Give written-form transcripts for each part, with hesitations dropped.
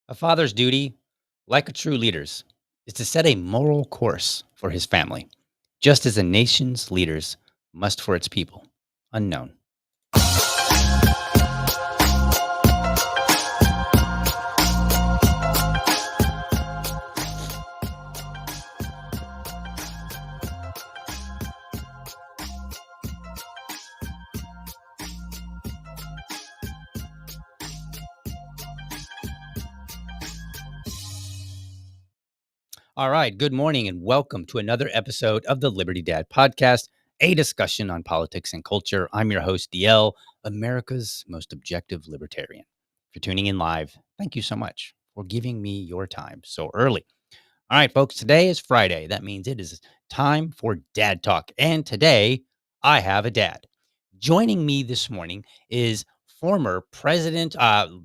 A father's duty, like a true leader's, is to set a moral course for his family, just as a nation's leaders must for its people. Unknown. All right. Good morning and welcome to another episode of the Liberty Dad podcast, a discussion on politics and culture. I'm your host, DL, America's most objective libertarian. If you're tuning in live, thank you so much for giving me your time so early. All right, folks, today is Friday. That means it is time for Dad Talk. And today I have a dad. Joining me this morning is former president,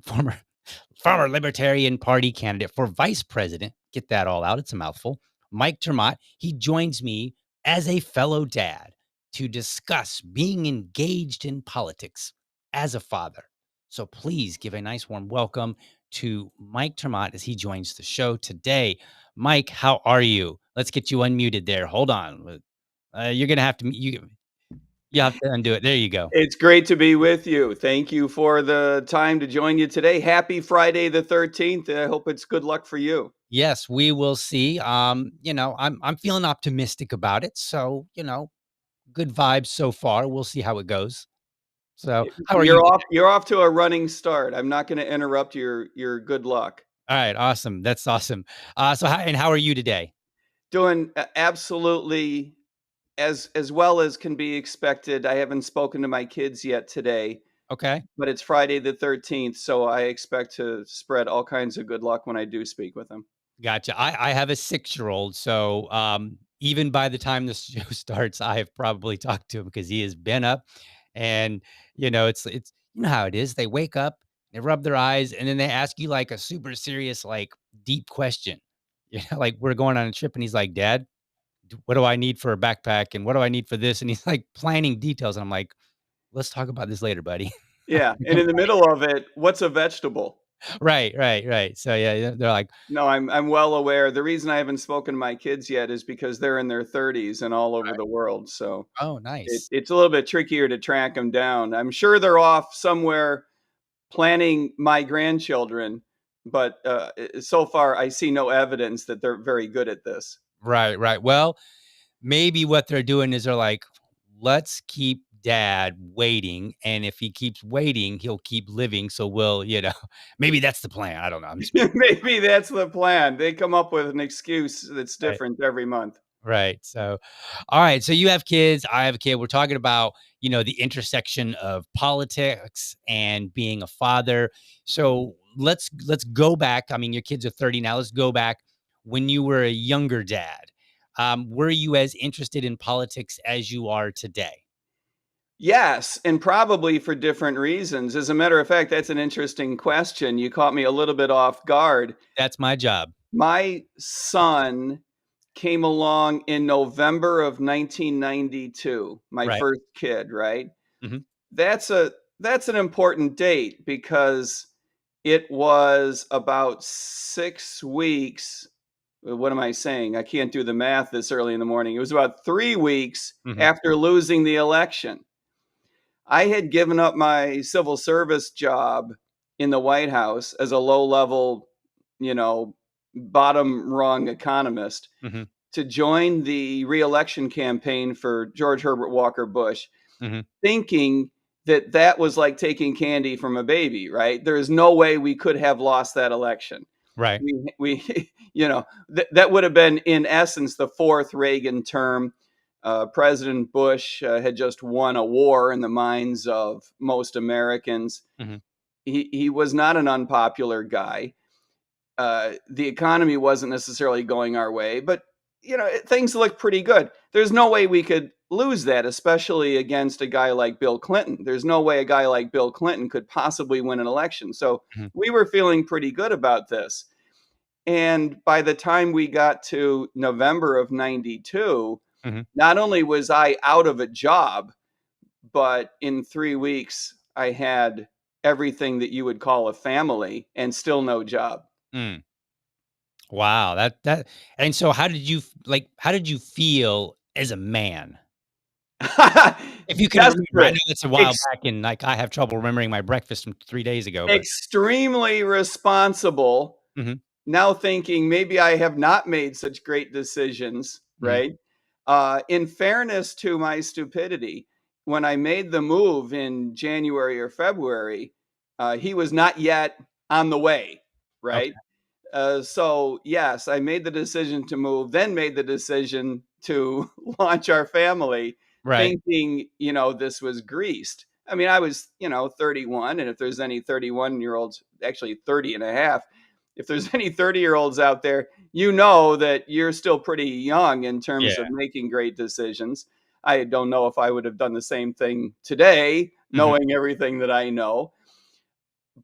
former Libertarian Party candidate for vice president. Get that all out. It's a mouthful. Mike ter Maat. He joins me as a fellow dad to discuss being engaged in politics as a father. So please give a nice warm welcome to Mike ter Maat as he joins the show today. Mike, how are you? Let's get you unmuted there. Hold on. You're going to have to, you have to undo it. There you go. It's great to be with you. Thank you for the time to join you today. Happy Friday the 13th. I hope it's good luck for you. Yes, we will see. I'm feeling optimistic about it. So, good vibes so far. We'll see how it goes. So, how are you today? You're off to a running start. I'm not going to interrupt your good luck. All right, awesome. That's awesome. How are you today? Doing absolutely as well as can be expected. I haven't spoken to my kids yet today. Okay. But it's Friday the 13th, so I expect to spread all kinds of good luck when I do speak with them. Gotcha. I have a 6-year-old, so even by the time the show starts, I have probably talked to him because he has been up, and it's you know how it is. They wake up, they rub their eyes, and then they ask you like a super serious, like deep question. Like we're going on a trip, and he's like, "Dad, what do I need for a backpack, and what do I need for this?" And he's like planning details, and I'm like, "Let's talk about this later, buddy." Yeah, and in the middle of it, what's a vegetable? Right. So yeah, they're like, No, I'm well aware. The reason I haven't spoken to my kids yet is because they're in their 30s and all over right. the world. So "Oh, nice." it's a little bit trickier to track them down. I'm sure they're off somewhere planning my grandchildren, but so far I see no evidence that they're very good at this. Right. Well, maybe what they're doing is they're like, let's keep dad waiting. And if he keeps waiting, he'll keep living. So maybe that's the plan. I don't know. Maybe that's the plan. They come up with an excuse that's Right. different every month. Right. So, all right. So you have kids. I have a kid. We're talking about, the intersection of politics and being a father. So let's go back. I mean, your kids are 30 now. Let's go back when you were a younger dad. Were you as interested in politics as you are today? Yes, and probably for different reasons. As a matter of fact, that's an interesting question. You caught me a little bit off guard. That's my job. My son came along in November of 1992, my Right. first kid, right? Mhm. That's a that's an important date because it was about 6 weeks. What am I saying? I can't do the math this early in the morning. It was about 3 weeks Mhm. after losing the election. I had given up my civil service job in the White House as a low-level, you know, bottom rung economist Mhm. to join the reelection campaign for George Herbert Walker Bush, Mhm. thinking that that was like taking candy from a baby, right? There is no way we could have lost that election. Right. We that would have been in essence the fourth Reagan term. President Bush had just won a war in the minds of most Americans. Mhm. He was not an unpopular guy. The economy wasn't necessarily going our way, but things look pretty good. There's no way we could lose that, especially against a guy like Bill Clinton. There's no way a guy like Bill Clinton could possibly win an election. So Mhm. we were feeling pretty good about this. And by the time we got to November of 92, Mhm. not only was I out of a job, but in 3 weeks, I had everything that you would call a family and still no job. Mm. Wow, that and so how did you how did you feel as a man? If you can remember, I know Desperate, that's a while ex back and, I have trouble remembering my breakfast from 3 days ago, but extremely responsible, Mhm. now thinking maybe I have not made such great decisions, Mhm. right? In fairness to my stupidity, when I made the move in January or February, he was not yet on the way, right? Okay. So yes, I made the decision to move, then made the decision to launch our family, Right. thinking, this was greased. I mean, I was, 31, and if there's any 31-year-olds, actually 30 and a half, if there's any 30-year-olds out there, you know that you're still pretty young in terms of Yeah. making great decisions. I don't know if I would have done the same thing today, Mhm. knowing everything that I know,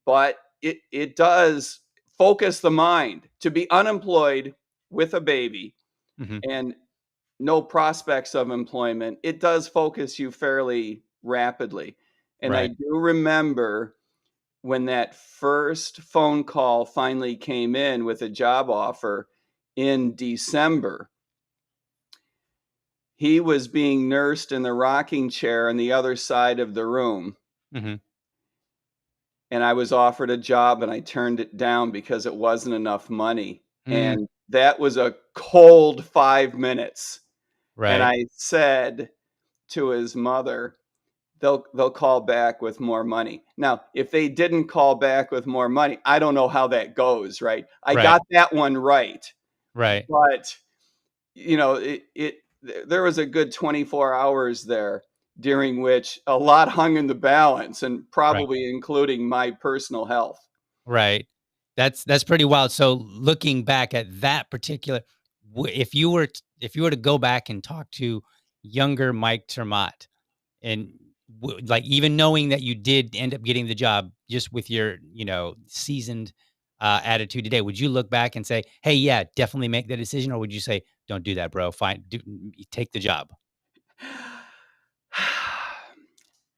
but it does focus the mind to be unemployed with a baby Mhm. and no prospects of employment. It does focus you fairly rapidly. And I Right. do remember when that first phone call finally came in with a job offer in December. He was being nursed in the rocking chair on the other side of the room, Mhm. and I was offered a job and I turned it down because it wasn't enough money. Mm. And that was a cold 5 minutes. And Right. I said to his mother, they'll call back with more money. Now, if they didn't call back with more money, I don't know how that goes, right? I Right. got that one right. Right. But, there was a good 24 hours there during which a lot hung in the balance and Right. probably including my personal health. Right. That's pretty wild. So looking back at that particular if you were to go back and talk to younger Mike ter Maat and even knowing that you did end up getting the job just with your, seasoned attitude today, would you look back and say, "Hey, yeah, definitely make the decision," or would you say, "Don't do that, bro. Fine, take the job."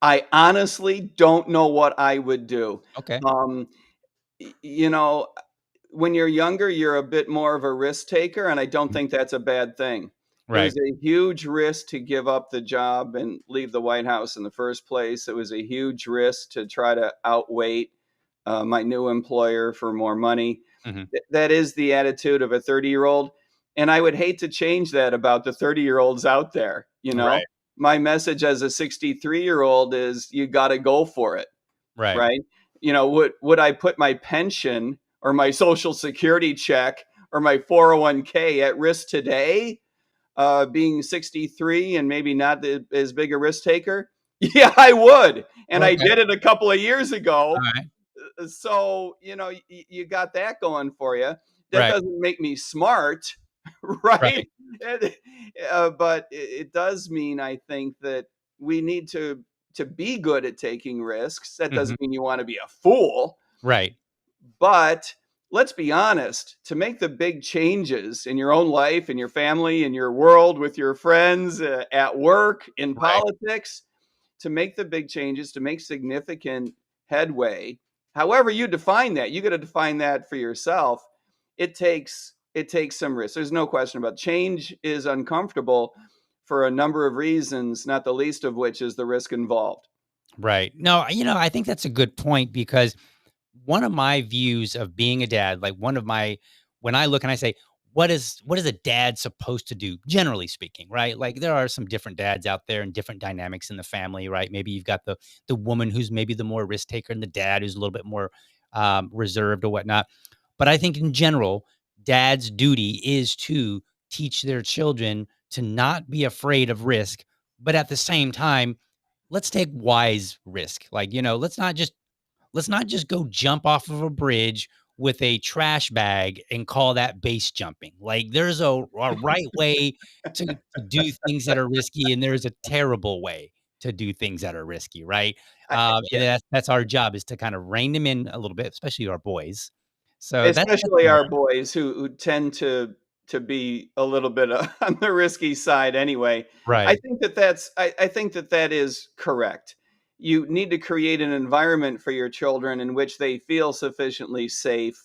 I honestly don't know what I would do. Okay. Um, you know, when you're younger, you're a bit more of a risk taker, and I don't Mhm. think that's a bad thing. It Right. was a huge risk to give up the job and leave the White House in the first place. It was a huge risk to try to outweight my new employer for more money. Mhm. That is the attitude of a 30-year-old. And I would hate to change that about the 30-year-olds out there. Right. My message as a 63-year-old is you got to go for it, Right. right? Would I put my pension or my social security check or my 401k at risk today, being 63 and maybe not as big a risk taker? Yeah, I would. And I Okay. did it a couple of years ago. Alright. So, you got that going for you. That Right. doesn't make me smart, right? Right. And, but it does mean, I think, that we need to be good at taking risks. That Mhm. doesn't mean you want to be a fool, Right. but let's be honest, to make the big changes in your own life, in your family, in your world, with your friends, at work, in Right. politics, to make the big changes, to make significant headway, however you define that, you got to define that for yourself. It takes some risk. There's no question about it. Change is uncomfortable for a number of reasons, not the least of which is the risk involved. Right. No, I think that's a good point because one of my views of being a dad, like one of my when I look and I say, what is a dad supposed to do, generally speaking, right? Like there are some different dads out there and different dynamics in the family, right? Maybe you've got the woman who's maybe the more risk taker and the dad who's a little bit more reserved or whatnot. But I think in general, dad's duty is to teach their children to not be afraid of risk, but at the same time, let's take wise risk. Like, let's not just go jump off of a bridge with a trash bag and call that base jumping. Like there's a right way to do things that are risky, and there's a terrible way to do things that are risky, right? I, And that's our job is to kind of rein them in a little bit, especially our boys. So that's Especially one. our boys who tend to be a little bit on the risky side anyway. Right, I think that that is correct. You need to create an environment for your children in which they feel sufficiently safe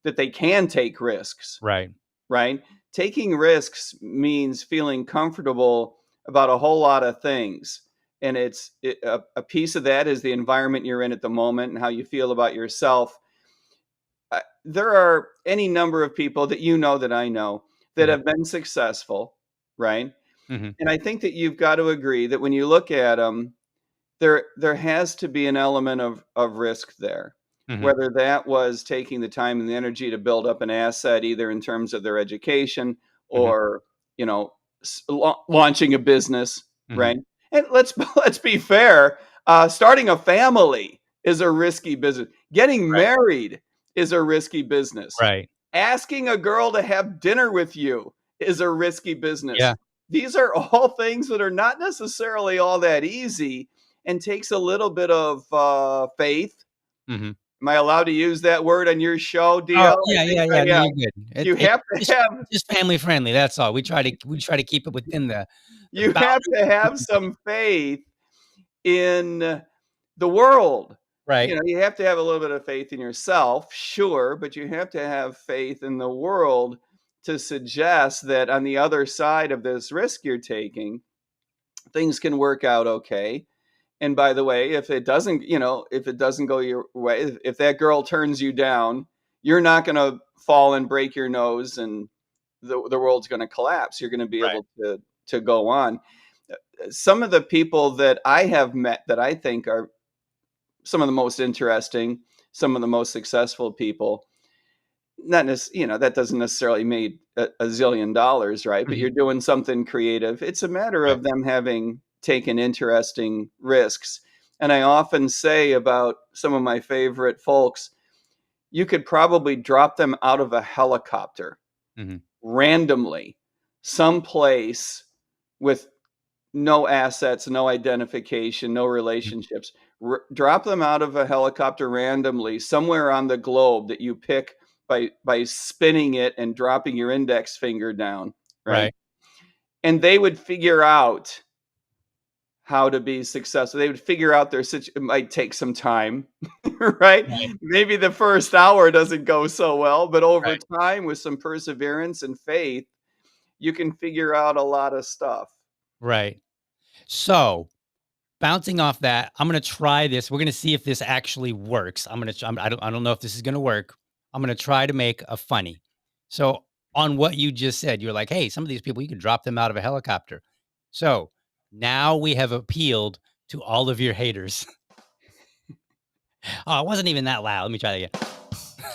that they can take risks, right, right? Taking risks means feeling comfortable about a whole lot of things. And a piece of that is the environment you're in at the moment and how you feel about yourself. There are any number of people that you know that I know that mhm, have been successful, right? mhm, And I think that you've got to agree that when you look at them, there has to be an element of risk there. mhm, Whether that was taking the time and the energy to build up an asset, either in terms of their education mhm, or you know launching a business, mhm, right? And let's be fair. Starting a family is a risky business. Getting right, married is a risky business. right, Asking a girl to have dinner with you is a risky business. yeah, These are all things that are not necessarily all that easy and takes a little bit of faith. mhm. Am I allowed to use that word on your show, Oh, DL? I yeah, think yeah, I yeah, no, am. you're good. You have to have It's just family friendly, that's all. We try to keep it within the you have boundaries to of have PG. some faith in the world. Right, You have to have a little bit of faith in yourself, sure, but you have to have faith in the world to suggest that on the other side of this risk you're taking, things can work out okay. And by the way, if it doesn't go your way, if that girl turns you down, you're not going to fall and break your nose and the world's going to collapse. You're going to be right, able to go on. Some of the people that I have met that I think are some of the most interesting, some of the most successful people, not that doesn't necessarily make a zillion dollars, right? But mhm, you're doing something creative. It's a matter right, of them having taken interesting risks. And I often say about some of my favorite folks, you could probably drop them out of a helicopter mhm, randomly, someplace with no assets, no identification, no mhm, relationships. Drop them out of a helicopter randomly somewhere on the globe that you pick by spinning it and dropping your index finger down, right? right, And they would figure out how to be successful. They would figure out their situation. It might take some time, right? right, Maybe the first hour doesn't go so well, but over right, time, with some perseverance and faith, you can figure out a lot of stuff. right. So, bouncing off that, I'm gonna try this. We're gonna see if this actually works. I'm gonna I don't know if this is gonna work. I'm gonna try to make a funny. So, on what you just said, you're like, "Hey, some of these people, you could drop them out of a helicopter." So, now we have appealed to all of your haters. Oh, it wasn't even that loud. Let me try that again.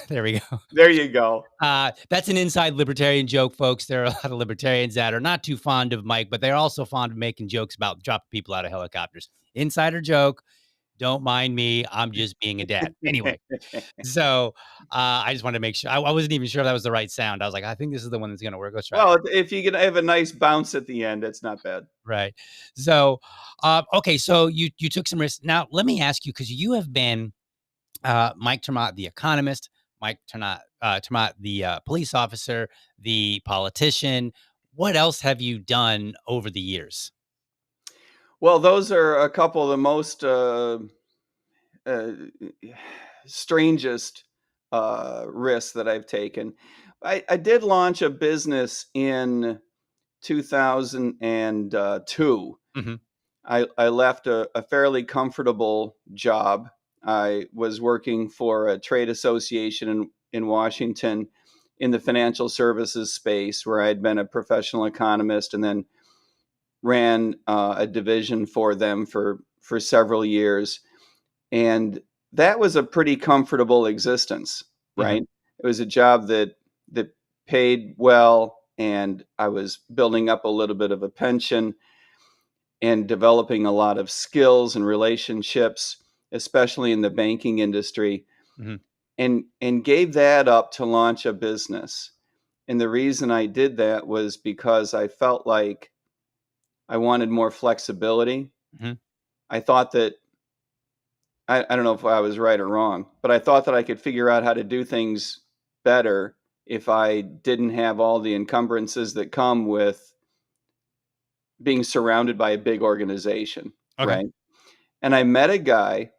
There we go. There you go. That's an inside libertarian joke, folks. There are a lot of libertarians that are not too fond of Mike, but they're also fond of making jokes about dropping people out of helicopters. Insider joke. Don't mind me. I'm just being a dad. Anyway, so I just wanted to make sure. I wasn't even sure that was the right sound. I was like, I think this is the one that's going to work. Let's try it. Well, if you can have a nice bounce at the end, it's not bad. Right. So, okay. So you took some risks. Now, let me ask you because you have been Mike ter Maat, the economist, Mike ter Maat, the police officer, the politician. What else have you done over the years? Well, those are a couple of the most uh, strangest risks that I've taken. I did launch a business in 2002. Hmm. I left a fairly comfortable job. I was working for a trade association in Washington in the financial services space, where I'd been a professional economist and then ran a division for them for several years. And that was a pretty comfortable existence, Hmm. right? It was a job that paid well, and I was building up a little bit of a pension and developing a lot of skills and relationships, especially in the banking industry, Hmm. and gave that up to launch a business. And the reason I did that was because I felt like I wanted more flexibility. Hmm. I thought that I don't know if I was right or wrong, but I thought that I could figure out how to do things better if I didn't have all the encumbrances that come with being surrounded by a big organization, Okay. right? And I met a guy,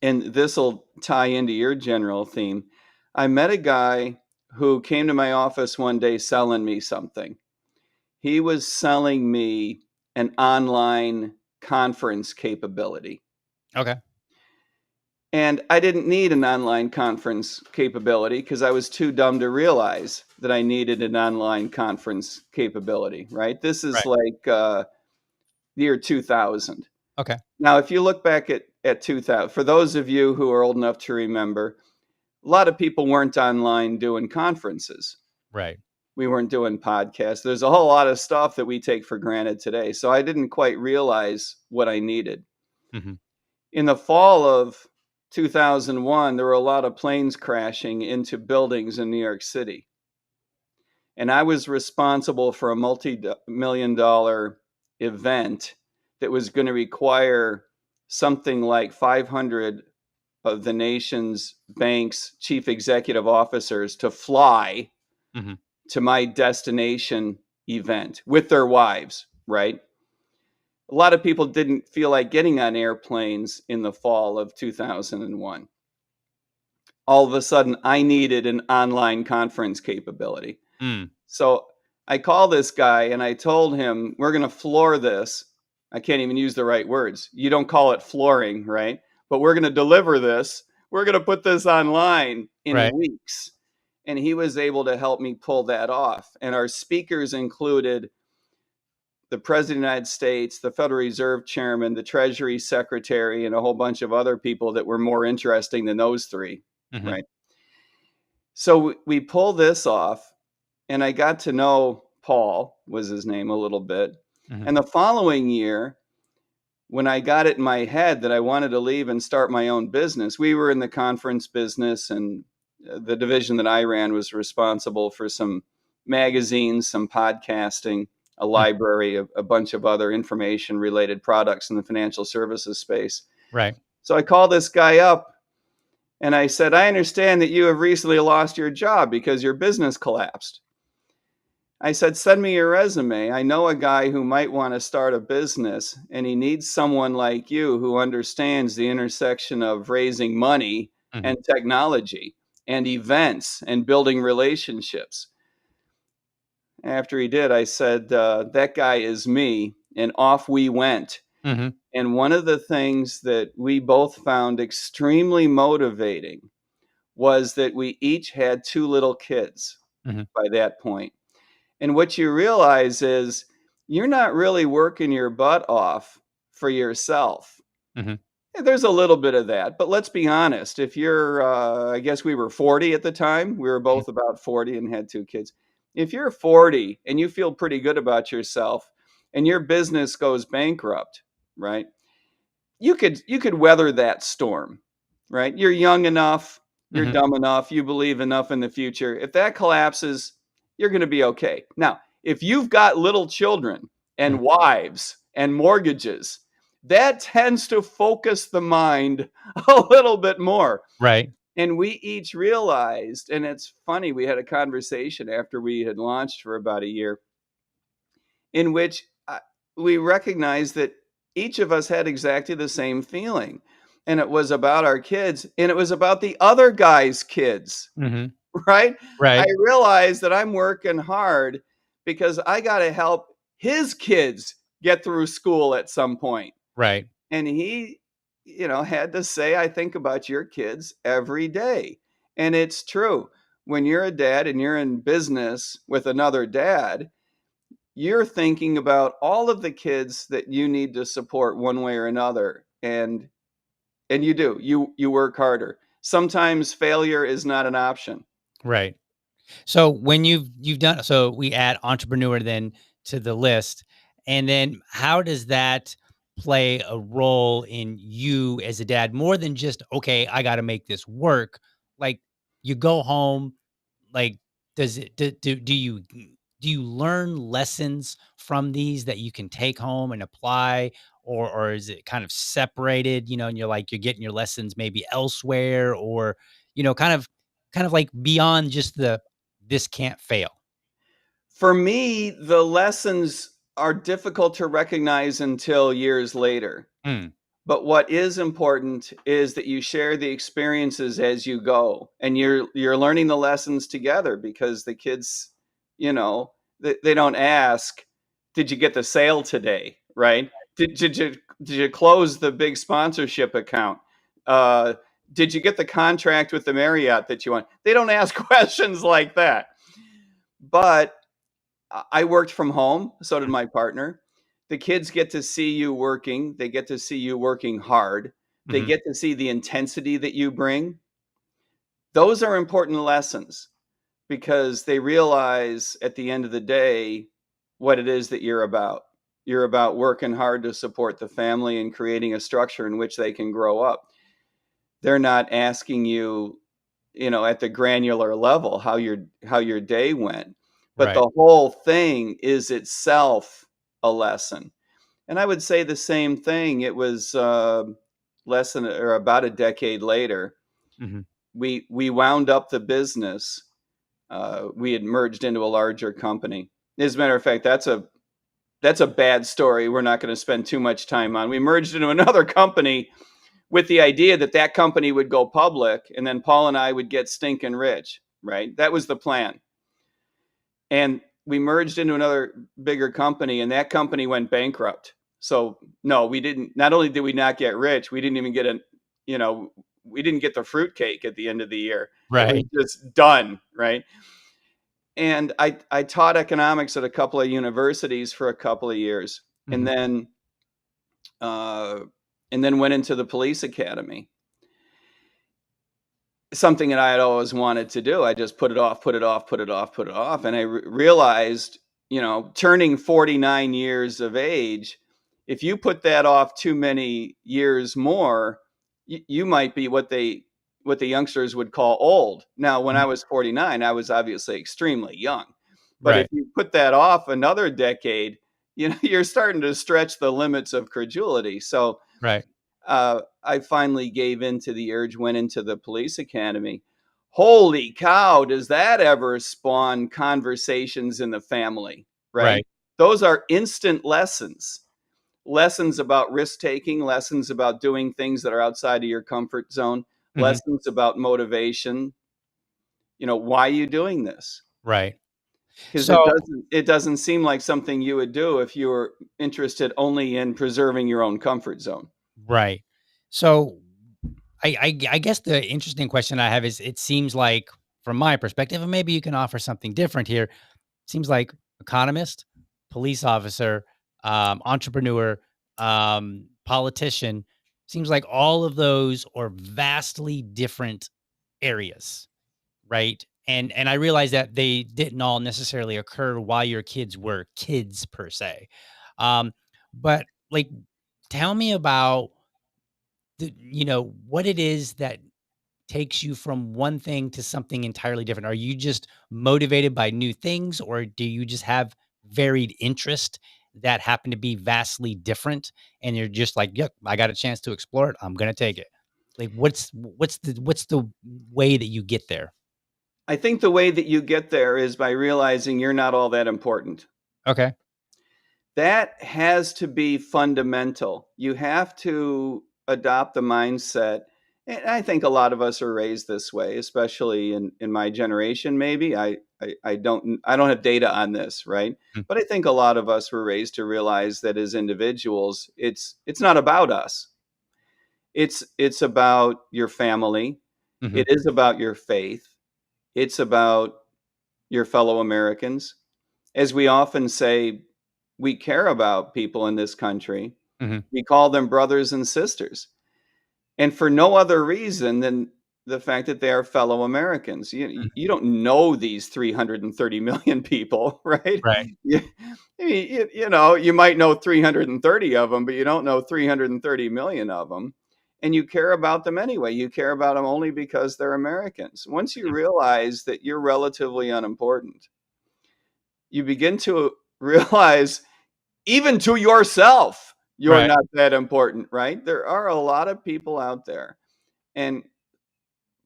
and this will tie into your general theme. I met a guy who came to my office one day selling me something. He was selling me an online conference capability. Okay. And I didn't need an online conference capability because I was too dumb to realize that I needed an online conference capability, right? This is Right. like the year 2000. Okay. Now, if you look back at 2000, for those of you who are old enough to remember, a lot of people weren't online doing conferences. Right. We weren't doing podcasts. There's a whole lot of stuff that we take for granted today. So I didn't quite realize what I needed. Hmm. In the fall of 2001, there were a lot of planes crashing into buildings in New York City. And I was responsible for a multi-million dollar event that was going to require something like 500 of the nation's banks' chief executive officers to fly Hmm. to my destination event with their wives, right? A lot of people didn't feel like getting on airplanes in the fall of 2001. All of a sudden, I needed an online conference capability. Mm. So I called this guy and I told him, we're going to floor this. I can't even use the right words. You don't call it flooring, right? But we're going to deliver this. We're going to put this online in Right. weeks. And he was able to help me pull that off. And our speakers included the President of the United States, the Federal Reserve Chairman, the Treasury Secretary, and a whole bunch of other people that were more interesting than those three, Hmm. right? So we pull this off, and I got to know Paul, was his name, a little bit. Hmm. And the following year, when I got it in my head that I wanted to leave and start my own business, we were in the conference business, and the division that I ran was responsible for some magazines, some podcasting, a library, a bunch of other information related products in the financial services space. Right. So I called this guy up and I said, I understand that you have recently lost your job because your business collapsed. I said, send me your resume. I know a guy who might want to start a business, and he needs someone like you who understands the intersection of raising money Hmm. and technology and events and building relationships. After he did, I said, that guy is me. And off we went. Hmm. And one of the things that we both found extremely motivating was that we each had two little kids Hmm. by that point. And what you realize is you're not really working your butt off for yourself. Hmm. There's a little bit of that, but let's be honest. If you're, I guess we were 40 at the time. We were both about 40 and had two kids. If you're 40 and you feel pretty good about yourself and your business goes bankrupt, right? You could weather that storm, right? You're young enough, you're Hmm. dumb enough, you believe enough in the future. If that collapses, you're going to be okay. Now, if you've got little children and wives and mortgages, that tends to focus the mind a little bit more. Right. And we each realized, and it's funny, we had a conversation after we had launched for about a year in which we recognized that each of us had exactly the same feeling. And it was about our kids, and it was about the other guy's kids, Mhm. right? I Right. realized that I'm working hard because I got to help his kids get through school at some point. Right. And he, had to say, I think about your kids every day. And it's true. When you're a dad and you're in business with another dad, you're thinking about all of the kids that you need to support one way or another. And you do. You work harder. Sometimes failure is not an option. Right. So when you've done so we add entrepreneur then to the list, and then how does that play a role in you as a dad more than just, "Okay, I gotta make this work." Like, you go home, like, does it do you learn lessons from these that you can take home and apply, or is it kind of separated, and you're like, you're getting your lessons maybe elsewhere, or, kind of like beyond just the this can't fail. For me, the lessons are difficult to recognize until years later. Mm, But what is important is that you share the experiences as you go, and you're learning the lessons together because the kids, you know, they don't ask, "Did you get the sale today?" Right? Did you close the big sponsorship account? Uh, did you get the contract with the Marriott that you want? They don't ask questions like that. But I worked from home, so did mm, my partner. The kids get to see you working, they get to see you working hard, they mhm, get to see the intensity that you bring. Those are important lessons because they realize at the end of the day what it is that you're about. You're about working hard to support the family and creating a structure in which they can grow up. They're not asking you, at the granular level how your day went. But right, the whole thing is itself a lesson. And I would say the same thing. It was less than or about a decade later. mhm, We wound up the business. We had merged into a larger company. As a matter of fact, that's a bad story. We're not going to spend too much time on. We merged into another company with the idea that that company would go public, and then Paul and I would get stinking rich. Right? That was the plan. And we merged into another bigger company, and that company went bankrupt. So no, we didn't. Not only did we not get rich, we didn't even get you know, we didn't get the fruitcake at the end of the year. It was right, just done, right? And I taught economics at a couple of universities for a couple of years, and mhm, then uh, went into the police academy. Something that I had always wanted to do. I just put it off, put it off, put it off, put it off, and I realized, turning 49 years of age, if you put that off too many years more, you might be what the youngsters would call old. Now, when mhm, I was 49, I was obviously extremely young. But if right, you put that off another decade, you're starting to stretch the limits of credulity. So right, I finally gave in to the urge, went into the police academy. Holy cow, does that ever spawn conversations in the family, right? right, Those are instant lessons. Lessons about risk taking, lessons about doing things that are outside of your comfort zone, mhm, lessons about motivation. Why are you doing this? right. Because it So doesn't seem like something you would do if you were interested only in preserving your own comfort zone. right. So I guess the interesting question I have is, it seems like from my perspective, and maybe you can offer something different here. Seems like economist, police officer, entrepreneur, politician. Seems like all of those are vastly different areas, right? And I realize that they didn't all necessarily occur while your kids were kids per se. But like, tell me about what it is that takes you from one thing to something entirely different. Are you just motivated by new things, or do you just have varied interest that happen to be vastly different, and you're just like, "Yep, I got a chance to explore it. I'm gonna take it." Like, what's the way that you get there? I think the way that you get there is by realizing you're not all that important. Okay. That has to be fundamental. You have to adopt the mindset. And I think a lot of us are raised this way, especially in my generation, maybe. I don't have data on this, right? Mm, But I think a lot of us were raised to realize that as individuals, it's not about us. It's about your family. mhm, It is about your faith. It's about your fellow Americans. As we often say, we care about people in this country. mhm, We call them brothers and sisters, and for no other reason than the fact that they are fellow Americans. You mhm. you don't know these 330 million people, right? Right. You, you might know 330 of them, but you don't know 330 million of them. And you care about them anyway. You care about them only because they're Americans. Once you Mhm. realize that you're relatively unimportant, you begin to realize, even to yourself, you're Right. not that important, right? There are a lot of people out there, and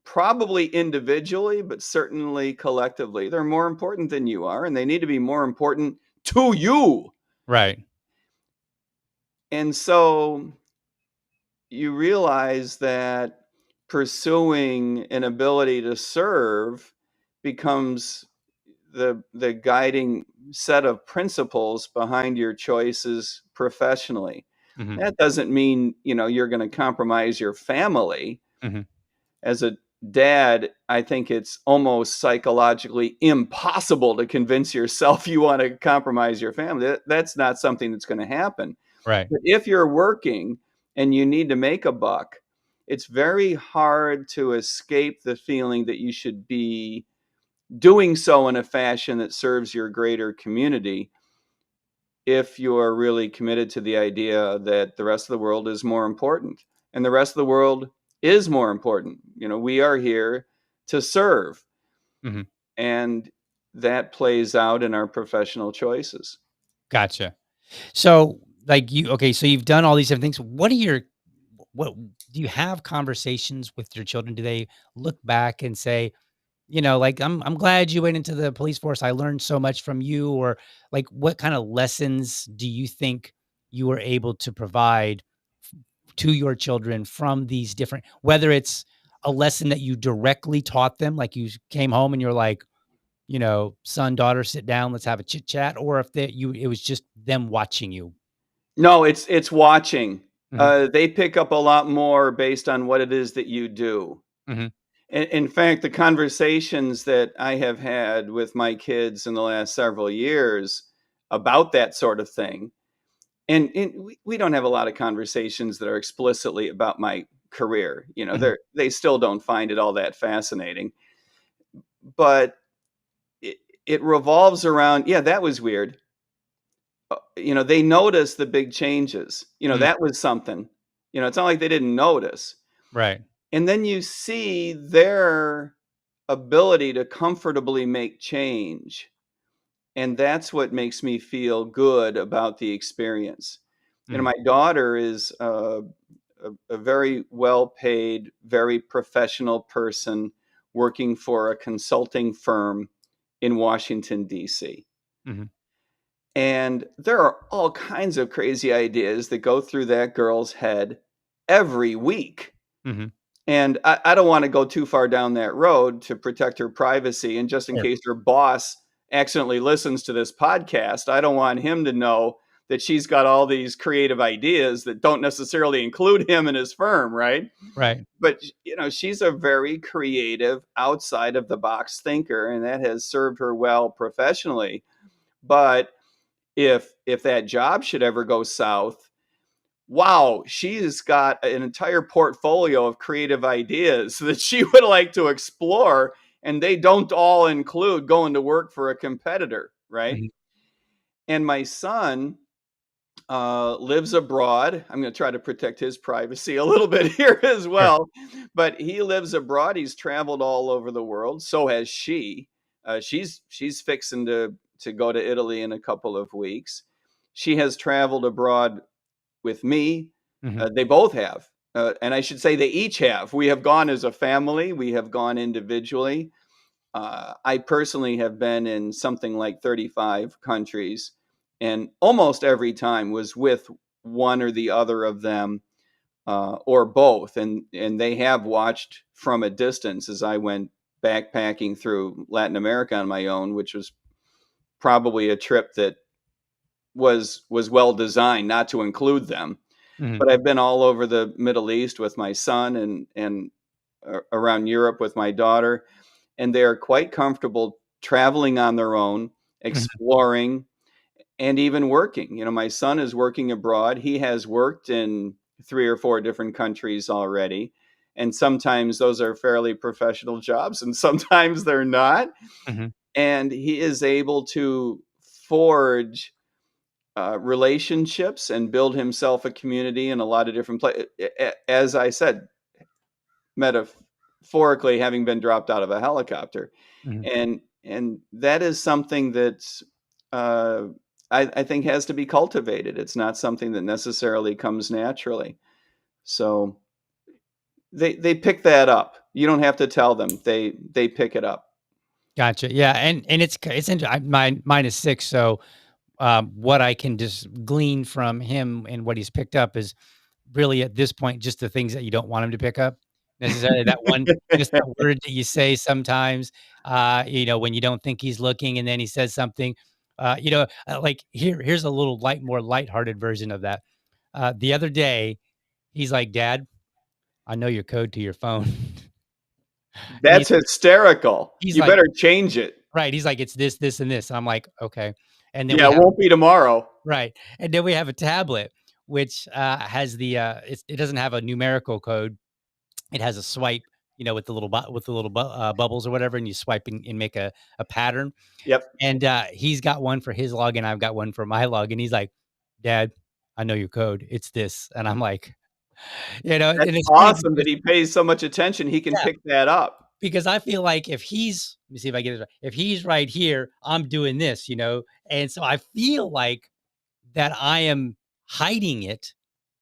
probably individually, but certainly collectively, they're more important than you are, and they need to be more important to you. Right. And so you realize that pursuing an ability to serve becomes the guiding set of principles behind your choices professionally. Mhm, That doesn't mean, you're going to compromise your family. mhm. As a dad, I think it's almost psychologically impossible to convince yourself you want to compromise your family. That's not something that's going to happen. Right. But if you're working and you need to make a buck, it's very hard to escape the feeling that you should be doing so in a fashion that serves your greater community if you're really committed to the idea that the rest of the world is more important. And the rest of the world is more important. We are here to serve, Mhm. and that plays out in our professional choices. Gotcha. So, like, okay, so you've done all these different things. What do you have conversations with your children? Do they look back and say, like, I'm glad you went into the police force. I learned so much from you, or like, what kind of lessons do you think you were able to provide to your children from these different, whether it's a lesson that you directly taught them, like you came home and you're like, son, daughter, sit down, let's have a chit chat, or if it was just them watching you. No, it's watching. Mhm, They pick up a lot more based on what it is that you do. mhm, In fact, the conversations that I have had with my kids in the last several years about that sort of thing, and we don't have a lot of conversations that are explicitly about my career. mhm, They still don't find it all that fascinating, but it revolves around, yeah, that was weird. They notice the big changes. mm, That was something. It's not like they didn't notice. right. And then you see their ability to comfortably make change. And that's what makes me feel good about the experience. Mhm, My daughter is a very well paid, very professional person working for a consulting firm in Washington, D.C. mhm, And there are all kinds of crazy ideas that go through that girl's head every week. mhm, And I don't want to go too far down that road to protect her privacy. And just in sure, case her boss accidentally listens to this podcast, I don't want him to know that she's got all these creative ideas that don't necessarily include him and his firm, right? right. But she's a very creative, outside of the box thinker, and that has served her well professionally. But if that job should ever go south, wow, she's got an entire portfolio of creative ideas that she would like to explore, and they don't all include going to work for a competitor, right? Mhm, And my son lives abroad. I'm going to try to protect his privacy a little bit here as sure, well, but he lives abroad. He's traveled all over the world. So has she. She's fixing to go to Italy in a couple of weeks. She has traveled abroad with me. mhm, They both have. and I should say they each have. We have gone as a family, we have gone individually. I personally have been in something like 35 countries, and almost every time was with one or the other of them, or both. And they have watched from a distance as I went backpacking through Latin America on my own, which was probably a trip that was well designed not to include them. Mhm. But I've been all over the Middle East with my son, and around Europe with my daughter, and they are quite comfortable traveling on their own, Mhm. exploring, and even working. My son is working abroad. He has worked in 3 or 4 different countries already, and sometimes those are fairly professional jobs, and sometimes they're not. Mhm. And he is able to forge relationships and build himself a community in a lot of different places. As I said, metaphorically, having been dropped out of a helicopter, Mhm. and that is something that uh, I think has to be cultivated. It's not something that necessarily comes naturally. So they pick that up. You don't have to tell them. They pick it up. Gotcha. Yeah, and it's mine is 6, so, what I can just glean from him and what he's picked up is really at this point just the things that you don't want him to pick up necessarily. That one, just that word that you say sometimes, when you don't think he's looking, and then he says something. Like here's a little more lighthearted version of that. The other day, he's like, "Dad, I know your code to your phone," and That's hysterical. he's You like, better change it. right, he's like, "It's this, this, and this." And I'm like, "Okay," and then Yeah, we it have won't be tomorrow. right, and then we have a tablet which has it doesn't have a numerical code. It has a swipe, with the bubbles or whatever, and you swipe and make a pattern. Yep. And he's got one for his log, and I've got one for my log. And he's like, "Dad, I know your code. It's this." And I'm like, That's and it's funny awesome that because he pays so much attention, he can yeah, pick that up. because I feel like if he's let me see if I get it right. If he's right here, I'm doing this, and so I feel like that I am hiding it,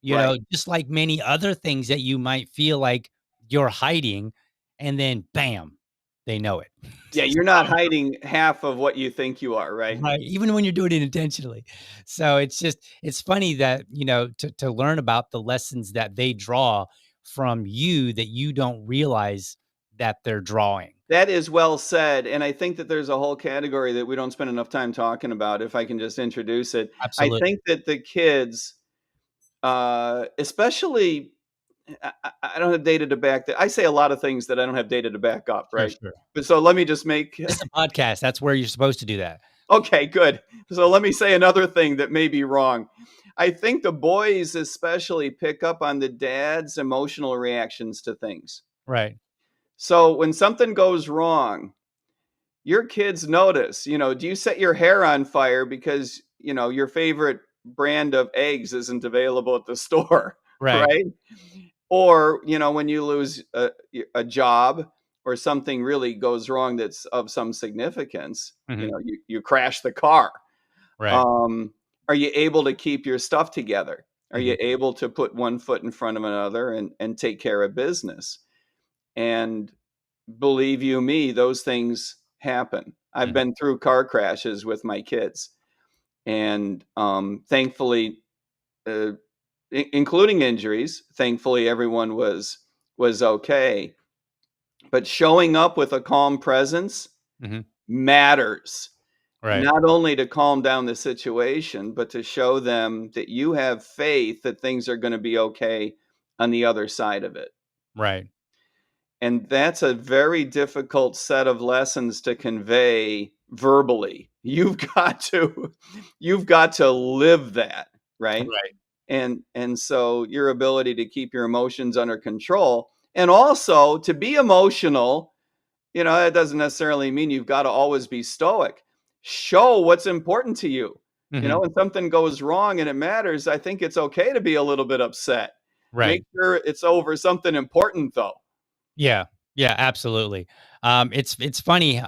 Right. just like many other things that you might feel like you're hiding, and then bam, they know it. Yeah, you're not hiding half of what you think you are, right? Right, even when you're doing it intentionally. So it's funny that, to learn about the lessons that they draw from you that you don't realize that they're drawing. That is well said, and I think that there's a whole category that we don't spend enough time talking about, if I can just introduce it. I Absolutely. think that the kids, especially I don't have data to back that I say a lot of things that I don't have data to back up, Sure, right? sure. But so let me just make This is a podcast, that's where you're supposed to do that. okay, good. So let me say another thing that may be wrong. I think the boys especially pick up on the dad's emotional reactions to things. Right. So when something goes wrong, your kids notice, do you set your hair on fire because, your favorite brand of eggs isn't available at the store, Right. right? Or, when you lose a job or something really goes wrong that's of some significance, Mhm. you crash the car. Right. Um, are you able to keep your stuff together? Are Mhm. you able to put one foot in front of another and take care of business? And believe you me, those things happen. I've Mhm. been through car crashes with my kids, and thankfully, uh, including injuries, thankfully everyone was okay. But showing up with a calm presence Mhm. matters. Right. Not only to calm down the situation, but to show them that you have faith that things are gonna be okay on the other side of it. Right. And that's a very difficult set of lessons to convey verbally. You've got to live that, right? Right. And so your ability to keep your emotions under control and also to be emotional, that doesn't necessarily mean you've got to always be stoic. Show what's important to you. Mhm. When something goes wrong and it matters, I think it's okay to be a little bit upset. Make Right. sure it's over something important though. Yeah. Yeah, absolutely. It's funny,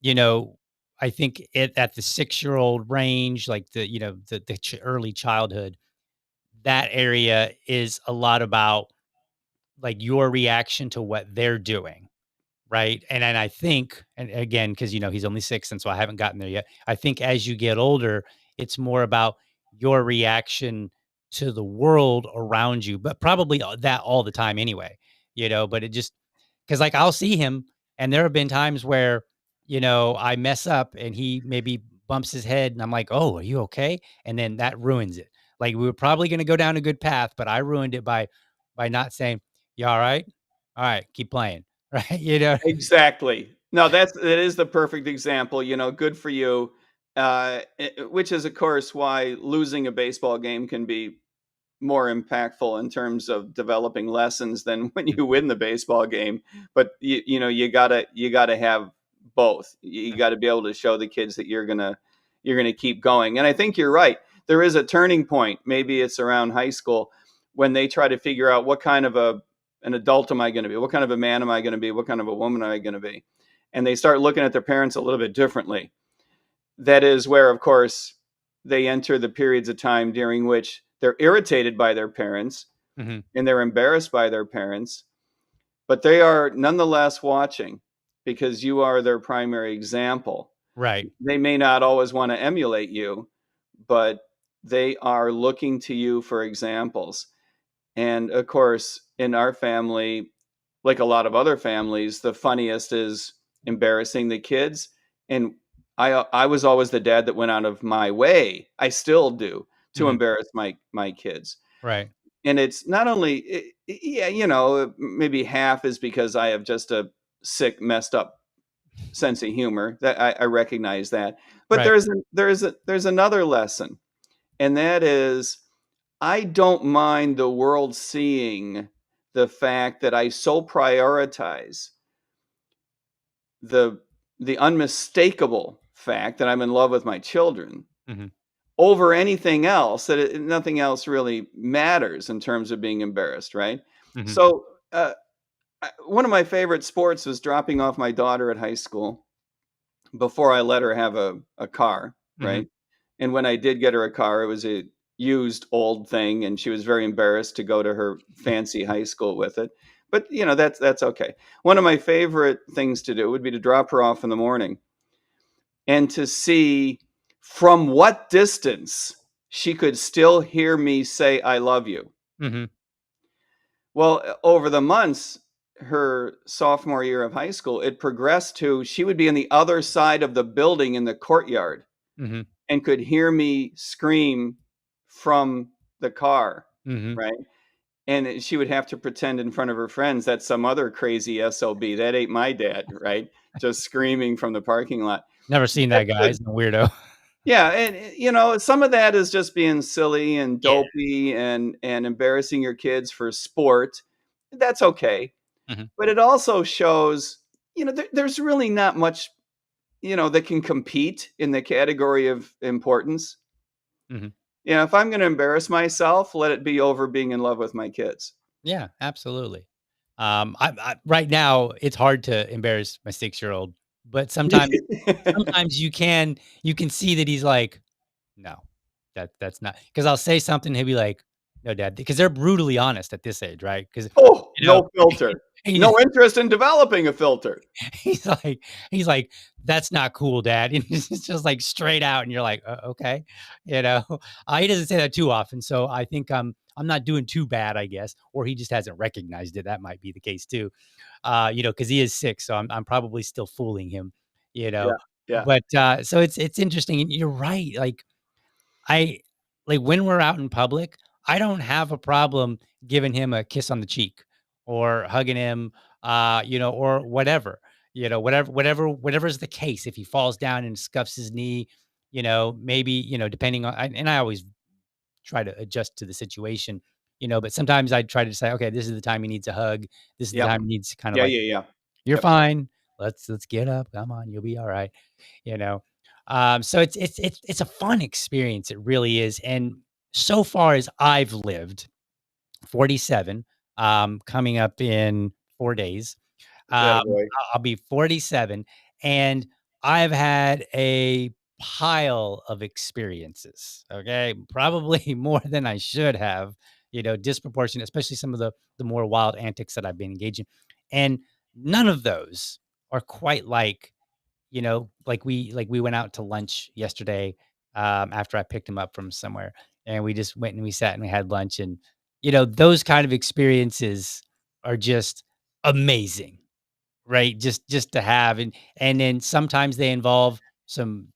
you know, I think at the 6-year-old range, like the early childhood, that area is a lot about, like, your reaction to what they're doing, right? And I think, and again, because, he's only 6, and so I haven't gotten there yet. I think as you get older, it's more about your reaction to the world around you, but probably, that all the time anyway, but it just, because, like, I'll see him, and there have been times where, I mess up and he maybe bumps his head, and I'm like, "Oh, are you okay?" And then that ruins it. Like, we were probably gonna go down a good path, but I ruined it by not saying, "You alright? Alright, keep playing." Right? Exactly. No, that is the perfect example, good for you. Which is, of course, why losing a baseball game can be more impactful in terms of developing lessons than when Mhm, you win the baseball game. But you gotta have both. You mhm, got to be able to show the kids that you're gonna keep going. And I think you're right. There is a turning point. Maybe it's around high school when they try to figure out what kind of an adult am I going to be? What kind of a man am I going to be? What kind of a woman am I going to be? And they start looking at their parents a little bit differently. That is where, of course, they enter the periods of time during which they're irritated by their parents mhm. and they're embarrassed by their parents, but they are nonetheless watching because you are their primary example. Right. They may not always want to emulate you, but they are looking to you for examples. And of course, in our family, like a lot of other families, the funniest is embarrassing the kids. And I was always the dad that went out of my way. I still do to Mhm. embarrass my kids. Right. And it's not only yeah, maybe half is because I have just a sick, messed up sense of humor. That I recognize that. But Right. there's another lesson, and that is I don't mind the world seeing the fact that I so prioritize the the unmistakable fact that I'm in love with my children Mhm, over anything else, that nothing else really matters in terms of being embarrassed, right? mhm, So, one of my favorite sports was dropping off my daughter at high school before I let her have a car, mhm. right? And when I did get her a car, it was a used old thing, and she was very embarrassed to go to her fancy high school with it. But that's okay. One of my favorite things to do would be to drop her off in the morning and to see from what distance she could still hear me say I love you. Mhm, Well, over the months, her sophomore year of high school, it progressed to she would be on the other side of the building in the courtyard mhm, and could hear me scream from the car, mhm. right? And she would have to pretend in front of her friends that some other crazy SOB, that ain't my dad, right? Just screaming from the parking lot. Never seen that That's guy, good. he's a weirdo. Yeah, and some of that is just being silly and Yeah. dopey and embarrassing your kids for sport. That's okay. Mhm, But it also shows, there's really not much, that can compete in the category of importance. mhm. If I'm going to embarrass myself, let it be over being in love with my kids. Yeah, absolutely. I right now, it's hard to embarrass my 6-year-old, but sometimes you can see that he's like, "No, that's not." Because 'cause I'll say something, he'll be like, "No, dad," because they're brutally honest at this age, right? Because Oh, you know, no filter. he No interest in developing a filter. he's like he's like, "That's not cool, dad." And it's just, like, straight out, and you're like, Okay." You know? He doesn't say that too often, so I think I'm not doing too bad, I guess, or he just hasn't recognized it, that might be the case too. Because he is 6, so I'm probably still fooling him, you Yeah, know? yeah, But, so it's interesting, and you're right, I when we're out in public, I don't have a problem giving him a kiss on the cheek or hugging him, or whatever, whatever's the case. If he falls down and scuffs his knee, maybe, depending on, and I always try to adjust to the situation, but sometimes I try to say, okay, this is the time he needs a hug. This is the yep. time he needs to kind of Yeah, like, yeah, yeah. you're Yep. fine. Let's get up. Come on, you'll be all right you know? So it's a fun experience, it really is, and so far as I've lived, 47, coming up in 4 days, Attaboy. I'll be 47, and I've had a pile of experiences. Okay. Probably more than I should have, disproportionate, especially some of the more wild antics that I've been engaging. And none of those are quite like we went out to lunch yesterday, after I picked him up from somewhere, and we just went and we sat and we had lunch, and those kind of experiences are just amazing, right? Just to have, and then sometimes they involve some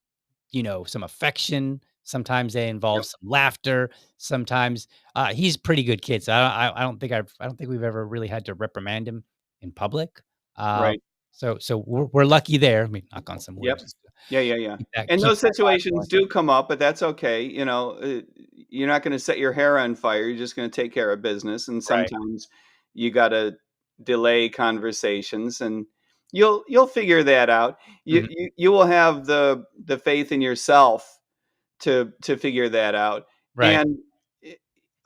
affection. Sometimes they involve Yep. some laughter. Sometimes he's a pretty good kid, so I don't think we've ever really had to reprimand him in public. Uh, Right. so we're lucky there. I mean, knock on some wood, Yep. just to Yeah, yeah, yeah. keep that And keep those that vibe situations going. do come up, but that's okay. You're not going to set your hair on fire. You're just going to take care of business. And Right. sometimes you got to delay conversations, and you'll figure that out. You Mhm. you, you will have the faith in yourself to figure that out. Right. And eh,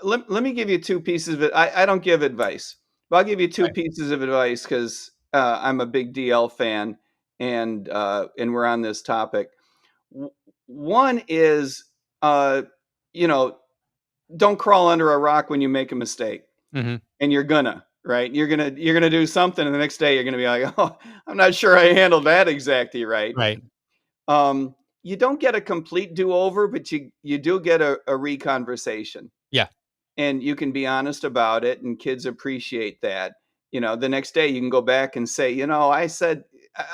let me give you two pieces of it. I don't give advice, but I'll give you two Right. pieces of advice because I'm a big DL fan, and we're on this topic. W- One is, uh, you know, don't crawl under a rock when you make a mistake, Mhm. and you're gonna right. You're gonna do something, and the next day you're gonna be like, oh, I'm not sure I handled that exactly right. Right. You don't get a complete do-over, but you do get a reconversation, Yeah. and you can be honest about it, and kids appreciate that. The next day you can go back and say, I said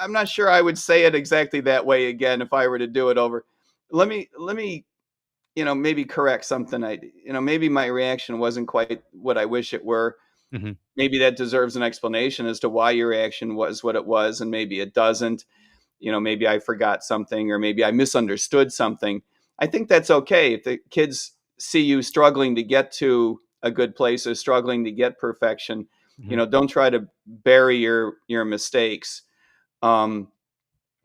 I'm not sure I would say it exactly that way again if I were to do it over. Let me maybe correct something. Maybe my reaction wasn't quite what I wish it were. Mhm. Maybe that deserves an explanation as to why your reaction was what it was, and maybe it doesn't. Maybe I forgot something, or maybe I misunderstood something. I think that's okay. If the kids see you struggling to get to a good place or struggling to get perfection, Mhm. don't try to bury your mistakes. Um,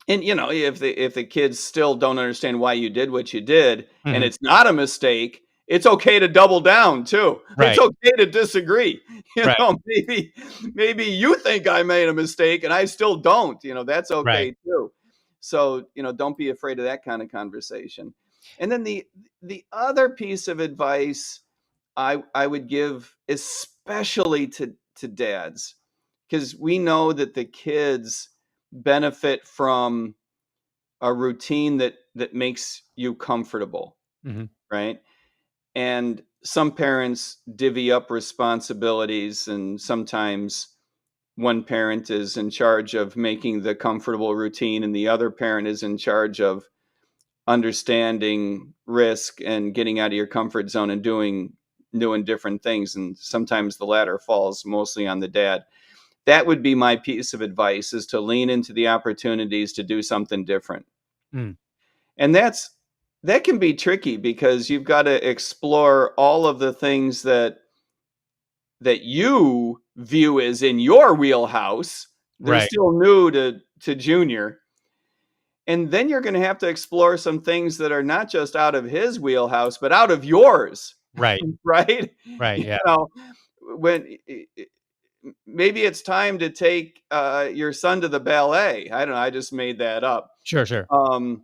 and if the kids still don't understand why you did what you did, and Mhm. it's not a mistake, it's okay to double down too. It's Right. okay to disagree. Right. Maybe you think I made a mistake and I still don't. That's Right. okay too. So, don't be afraid of that kind of conversation. And then the other piece of advice I would give, especially to dads, because we know that the kids benefit from a routine that makes you comfortable, Mhm. right? And some parents divvy up responsibilities, and sometimes one parent is in charge of making the comfortable routine, and the other parent is in charge of understanding risk and getting out of your comfort zone and doing different things. And sometimes the latter falls mostly on the dad. That would be my piece of advice, is to lean into the opportunities to do something different. Mm. And that can be tricky because you've got to explore all of the things that you view as in your wheelhouse. They're Right. still new to Junior. And then you're going to have to explore some things that are not just out of his wheelhouse, but out of yours, Right. right? Right. You Yeah. know, when maybe it's time to take your son to the ballet. I don't know. I just made that up. Sure. Sure. Um,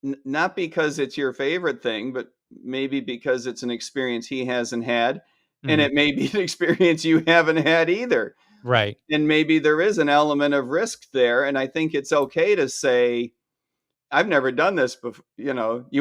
Not because it's your favorite thing, but maybe because it's an experience he hasn't had, and Mhm. it may be an experience you haven't had either. Right. And maybe there is an element of risk there, and I think it's okay to say, I've never done this before. You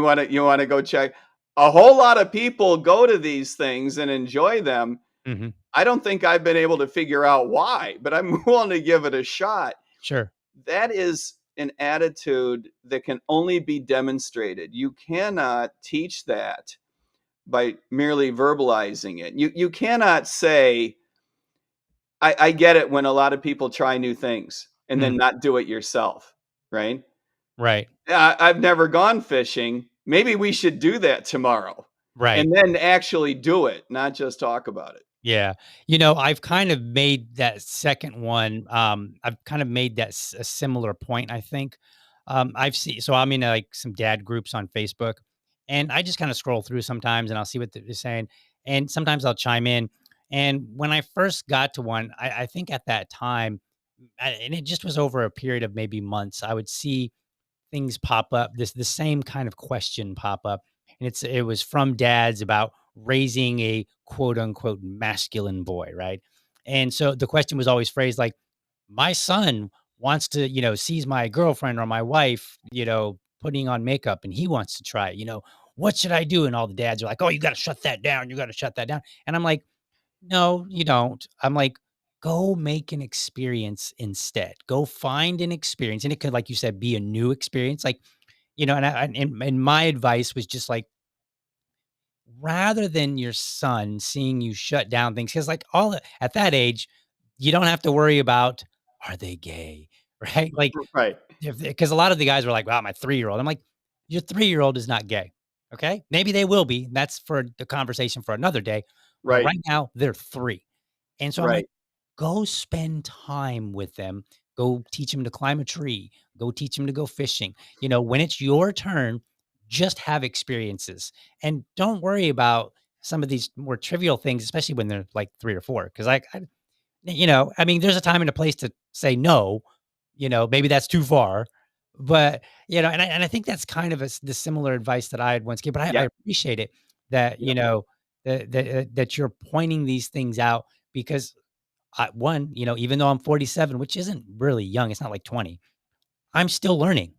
want to go check. A whole lot of people go to these things and enjoy them. Mhm. I don't think I've been able to figure out why, but I'm willing to give it a shot. Sure. That is an attitude that can only be demonstrated. You cannot teach that by merely verbalizing it. You cannot say, I get it when a lot of people try new things and Mhm. then not do it yourself, right? Right. I've never gone fishing. Maybe we should do that tomorrow, Right. and then actually do it, not just talk about it. Yeah. I've kind of made that second one. I've kind of made that a similar point, I think. I've seen, so I'm in like some dad groups on Facebook, and I just kind of scroll through sometimes and I'll see what they're saying. And sometimes I'll chime in. And when I first got to one, I think at that time, and it just was over a period of maybe months, I would see things pop up, the same kind of question pop up, and it was from dads about raising a quote unquote masculine boy, right? And so the question was always phrased like, my son wants to, sees my girlfriend or my wife, putting on makeup and he wants to try it, what should I do? And all the dads are like, oh, you got to shut that down. You got to shut that down. And I'm like, no, you don't. I'm like, go make an experience instead. Go find an experience. And it could, like you said, be a new experience. Like, and my advice was just like, rather than your son seeing you shut down things, because like at that age, you don't have to worry about, are they gay? Right. Like, Right. because a lot of the guys were like, wow, my 3-year-old. I'm like, your 3-year-old is not gay. Okay. Maybe they will be. That's for the conversation for another day. But Right. right now, they're 3. And so I'm like, Right. go spend time with them. Go teach them to climb a tree. Go teach them to go fishing. When it's your turn, just have experiences and don't worry about some of these more trivial things, especially when they're like 3 or 4. Cause I mean, there's a time and a place to say no, maybe that's too far, but, and I think that's kind of the similar advice that I had once given, but I Yep. appreciate it that, Yep. that you're pointing these things out because one, even though I'm 47, which isn't really young, it's not like 20, I'm still learning,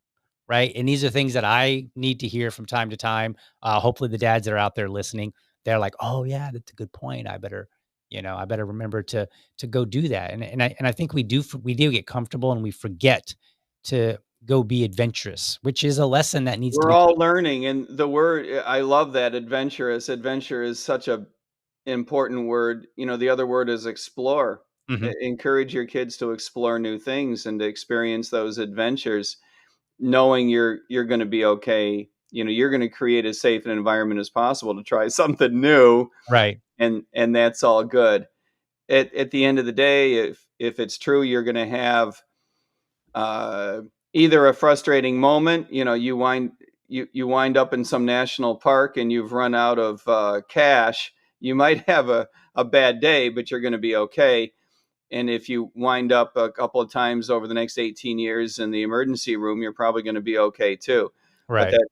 right? And these are things that I need to hear from time to time. Hopefully the dads that are out there listening, they're like, "Oh yeah, that's a good point. I better remember to go do that." And I think we do get comfortable and we forget to go be adventurous, which is a lesson that needs to We're be all taught. learning, and the word I love that, adventurous. Adventure is such a important word. The other word is explore. Mhm. Encourage your kids to explore new things and to experience those adventures, knowing you're going to be okay. You're going to create as safe an environment as possible to try something new, Right. and that's all good. At the end of the day, if it's true, you're going to have uh, either a frustrating moment. You wind up in some national park and you've run out of cash. You might have a bad day, but you're going to be okay. And if you wind up a couple of times over the next 18 years in the emergency room, you're probably going to be okay too. But Right. that,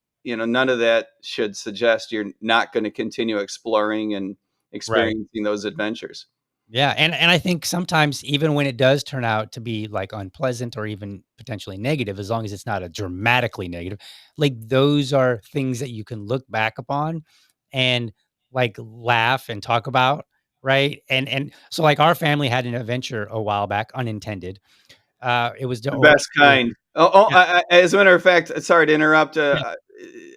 none of that should suggest you're not going to continue exploring and Right. experiencing those adventures. Yeah, and I think sometimes even when it does turn out to be, like, unpleasant or even potentially negative, as long as it's not a dramatically negative, like, those are things that you can look back upon and, like, laugh and talk about, right? And so, like, our family had an adventure a while back, unintended. It was The over best here. kind. Oh, Yeah, as a matter of fact, sorry to interrupt. yeah,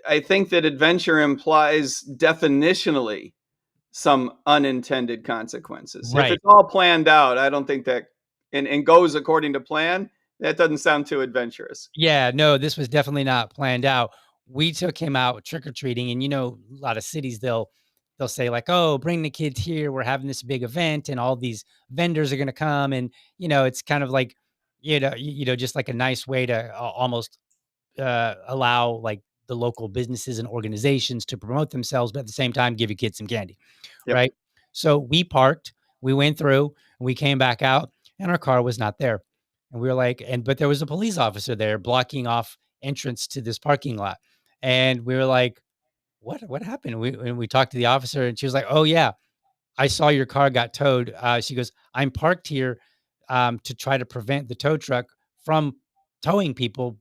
I think that adventure implies definitionally some unintended consequences. If right. it's all planned out, I don't think that and goes according to plan, that doesn't sound too adventurous. Yeah, no, this was definitely not planned out. We took him out trick or treating, and a lot of cities they'll say like, "Oh, bring the kids here. We're having this big event, and all these vendors are going to come." And it's kind of like, just like a nice way to almost allow like the local businesses and organizations to promote themselves, but at the same time, give your kids some candy, Yep. right? So we parked, we went through, and we came back out, and our car was not there. And we were like, but there was a police officer there blocking off entrance to this parking lot. And we were like, what happened? And we talked to the officer and she was like, oh yeah, I saw your car got towed. She goes, I'm parked here to try to prevent the tow truck from towing people,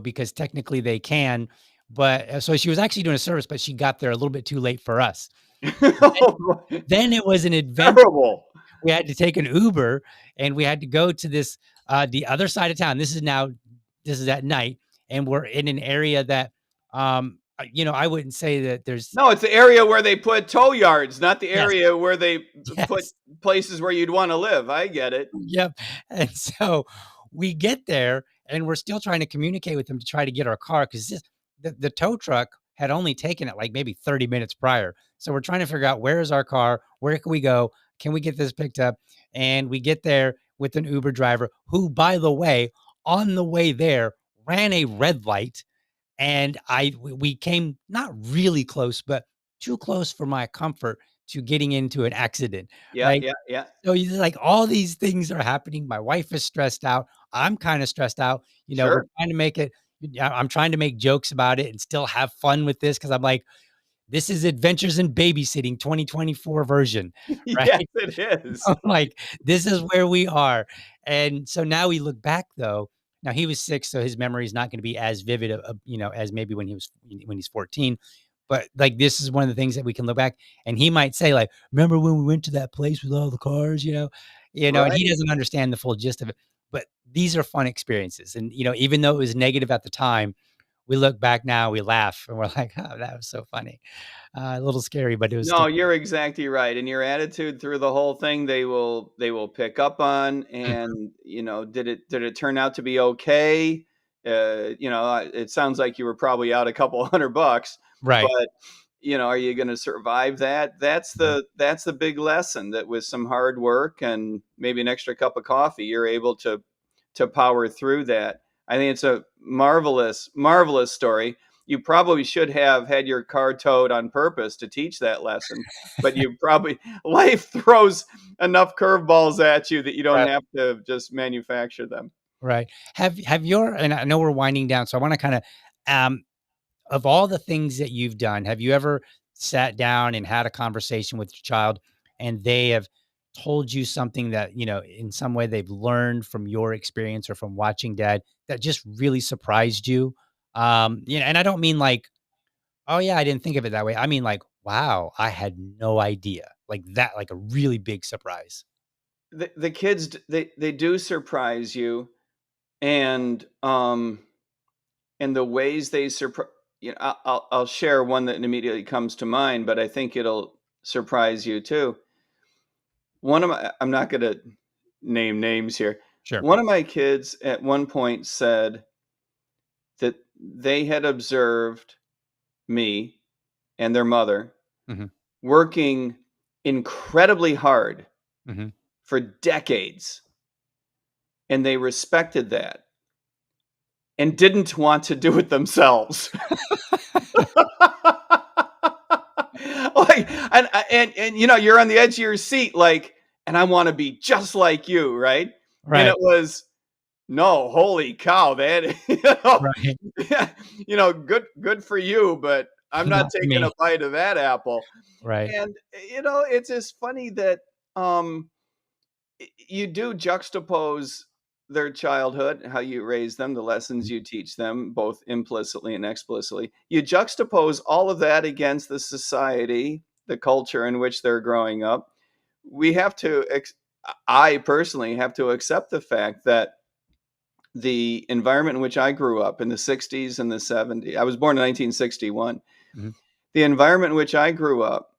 because technically they can. But so she was actually doing a service, but she got there a little bit too late for us. Then, Oh, boy. then it was an adventure. Terrible. We had to take an Uber and we had to go to the other side of town. This is at night, and we're in an area that, I wouldn't say that there's No, it's the area where they put tow yards, not the yes, area where they put yes. places where you'd wanna live. I get it. Yep. And so we get there and we're still trying to communicate with them to try to get our car because the tow truck had only taken it like maybe 30 minutes prior. So we're trying to figure out where is our car? Where can we go? Can we get this picked up? And we get there with an Uber driver who, by the way, on the way there ran a red light. And we came not really close, but too close for my comfort to getting into an accident, Yeah, right? yeah, yeah. So you like all these things are happening. My wife is stressed out. I'm kind of stressed out. We're Sure. trying to make it. I'm trying to make jokes about it and still have fun with this because I'm like, this is Adventures in Babysitting 2024 version, right? Yes, it is. I'm like, this is where we are. And so now we look back though. Now he was 6, so his memory is not going to be as vivid, as maybe when he's 14. But like this is one of the things that we can look back and he might say, like, remember when we went to that place with all the cars, and he Right. doesn't understand the full gist of it. But these are fun experiences. And even though it was negative at the time, we look back now, we laugh, and we're like, oh, that was so funny. A little scary, but it was No, still you're exactly right, and your attitude through the whole thing, they will pick up on, Mhm. and, did it turn out to be okay? It sounds like you were probably out a couple $100, Right. but, are you gonna survive that? That's Mhm. the big lesson, that with some hard work and maybe an extra cup of coffee, you're able to power through that. I think it's a marvelous, marvelous story. You probably should have had your car towed on purpose to teach that lesson, but you probably life throws enough curveballs at you that you don't Right. have to just manufacture them. Right. Have your and I know we're winding down, so I wanna kinda, um, of all the things that you've done, have you ever sat down and had a conversation with your child and they have told you something that, in some way they've learned from your experience or from watching dad that just really surprised you? And I don't mean like, "Oh, yeah, I didn't think of it that way." I mean like, "Wow, I had no idea." Like that, like a really big surprise. The kids, they do surprise you, and the ways they surprise. I'll share one that immediately comes to mind, but I think it'll surprise you too. I'm not going to name names here. Sure. One of my kids at one point said that they had observed me and their mother Mhm. working incredibly hard Mhm. for decades, and they respected that and didn't want to do it themselves. Like, and you're on the edge of your seat, like, and I want to be just like you, right? And it Right. was, no, holy cow, that Right. yeah, good for you, but I'm not Not for taking a me. bite of that apple. Right. And it's just funny that you do juxtapose their childhood, how you raise them, the lessons Mhm. you teach them, both implicitly and explicitly. You juxtapose all of that against the society, the culture in which they're growing up. We have to, I personally have to accept the fact that the environment in which I grew up in the 60s and the 70s, I was born in 1961. Mhm. The environment in which I grew up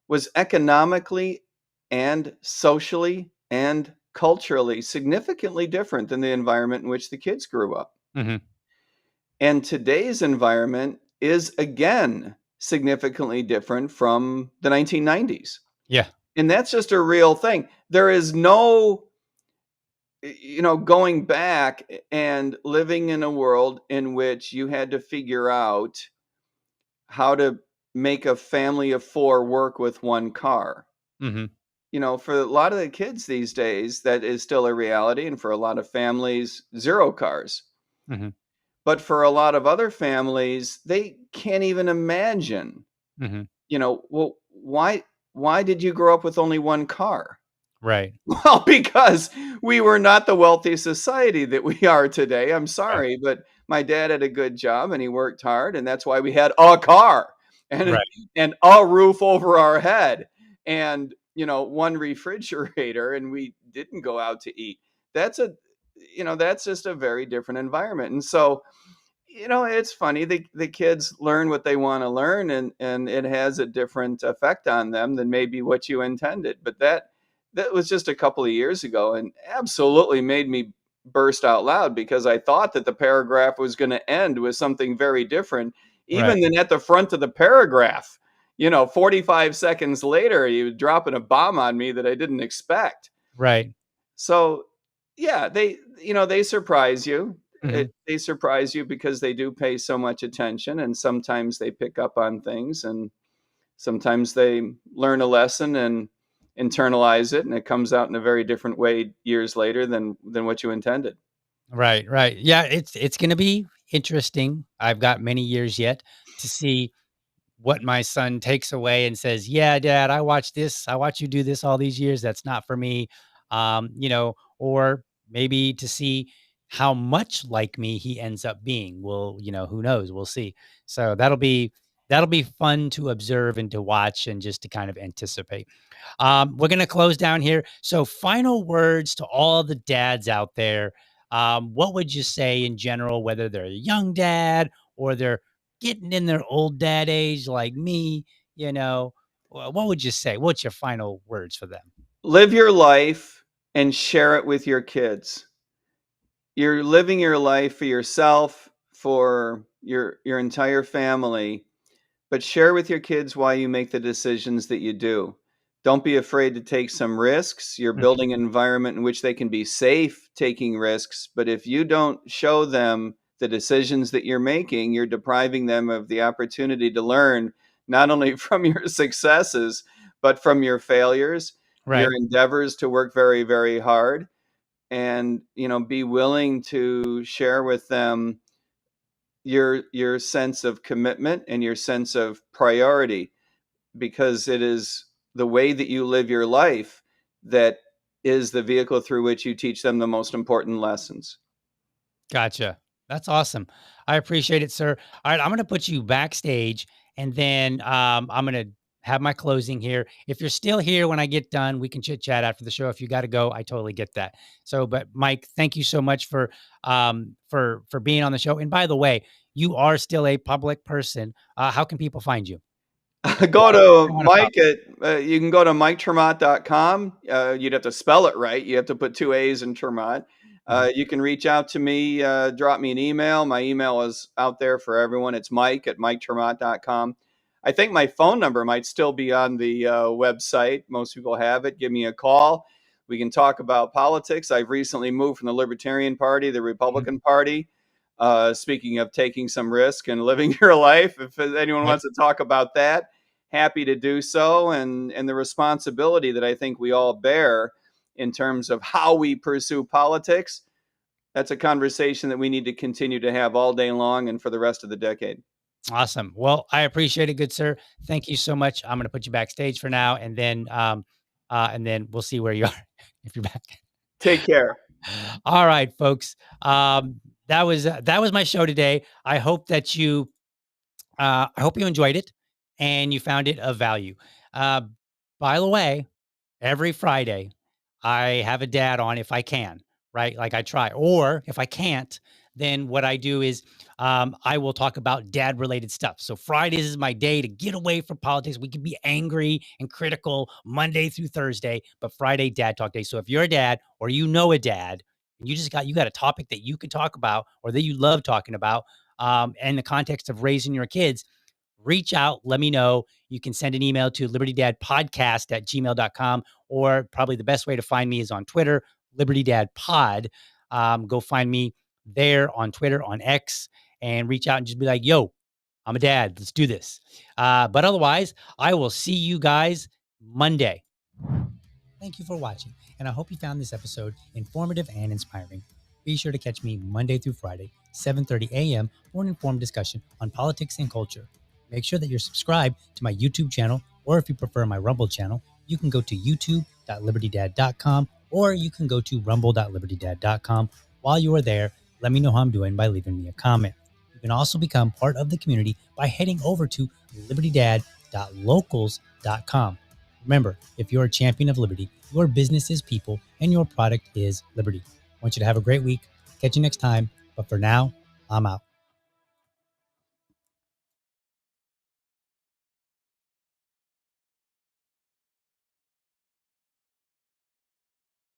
was economically and socially and culturally significantly different than the environment in which the kids grew up. Mhm. And today's environment is again significantly different from the 1990s. Yeah. And that's just a real thing. There is no, going back and living in a world in which you had to figure out how to make a family of 4 work with 1 car. Mhm. For a lot of the kids these days, that is still a reality, and for a lot of families, 0 cars. Mhm. But for a lot of other families, they can't even imagine, Mhm. "Well, why did you grow up with only 1 car?" Right. Well, because we were not the wealthy society that we are today. I'm Right. sorry, but my dad had a good job and he worked hard, and that's why we had a car and Right. a roof over our head and, 1 refrigerator, and we didn't go out to eat. That's a that's just a very different environment. And so, it's funny. The kids learn what they want to learn, and it has a different effect on them than maybe what you intended. But that was just a couple of years ago, and absolutely made me burst out loud because I thought that the paragraph was going to end with something very different, Right. even than at the front of the paragraph. 45 seconds later, he was dropping a bomb on me that I didn't expect. Right. So, yeah, they surprise you. Mhm. They surprise you because they do pay so much attention, and sometimes they pick up on things, and sometimes they learn a lesson and internalize it, and it comes out in a very different way years later than what you intended. Right, right. Yeah, it's gonna be interesting. I've got many years yet to see what my son takes away and says, "Yeah, dad, I watched this. I watched you do this all these years. That's not for me." Or maybe to see how much like me he ends up being. Well, who knows? We'll see. So that'll be fun to observe and to watch and just to kind of anticipate. We're going to close down here. So, final words to all the dads out there. What would you say in general, whether they're a young dad or they're getting in their old dad age like me? What would you say? What's your final words for them? Live your life and share it with your kids. You're living your life for yourself, for your entire family, but share with your kids why you make the decisions that you do. Don't be afraid to take some risks. You're Mhm. building an environment in which they can be safe taking risks, but if you don't show them the decisions that you're making, you're depriving them of the opportunity to learn not only from your successes, but from your failures, your Right. endeavors to work very, very hard, and be willing to share with them your sense of commitment and your sense of priority, because it is the way that you live your life that is the vehicle through which you teach them the most important lessons. Gotcha. That's awesome. I appreciate it, sir. All right, I'm gonna put you backstage, and then I'm gonna have my closing here. If you're still here when I get done, we can chit chat after the show. If you got to go, I totally get that. So, but Mike, thank you so much for being on the show. And by the way, you are still a public person. How can people find you? Go They to want to follow. Mike at you can go to MikeTerMaat.com. You'd have to spell it right. You have to put two A's in Termont. Mhm. You can reach out to me, drop me an email. My email is out there for everyone. It's Mike at MikeTermont.com. I think my phone number might still be on the website. Most people have it. Give me a call. We can talk about politics. I've recently moved from the Libertarian Party, the Mhm. Republican Party. Speaking of taking some risk and living your life, if anyone Right. wants to talk about that, happy to do so. And the responsibility that I think we all bear in terms of how we pursue politics, that's a conversation that we need to continue to have all day long and for the rest of the decade. Awesome. Well, I appreciate it, good sir. Thank you so much. I'm gonna put you backstage for now, and then we'll see where you are if you're back. Take care. All right, folks. That was my show today. I hope you enjoyed it and you found it of value. Uh, by the way, every Friday, I have a dad on if I can, right? Like I try. Or if I can't, then what I do is I will talk about dad related stuff. So Fridays is my day to get away from politics. We can be angry and critical Monday through Thursday, but Friday, dad talk day. So if you're a dad or you know a dad, and you got a topic that you can talk about or that you love talking about in the context of raising your kids, reach out, let me know. You can send an email to libertydadpodcast@gmail.com, or probably the best way to find me is on Twitter, libertydadpod. Go find me there on Twitter, on X, and reach out and just be like, yo, I'm a dad. Let's do this. But otherwise, I will see you guys Monday. Thank you for watching, and I hope you found this episode informative and inspiring. Be sure to catch me Monday through Friday, 7:30 a.m. for an informed discussion on politics and culture. Make sure that you're subscribed to my YouTube channel, or if you prefer my Rumble channel, you can go to youtube.libertydad.com, or you can go to rumble.libertydad.com. While you are there, let me know how I'm doing by leaving me a comment. You can also become part of the community by heading over to libertydad.locals.com. Remember, if you're a champion of liberty, your business is people and your product is liberty. I want you to have a great week. Catch you next time. But for now, I'm out.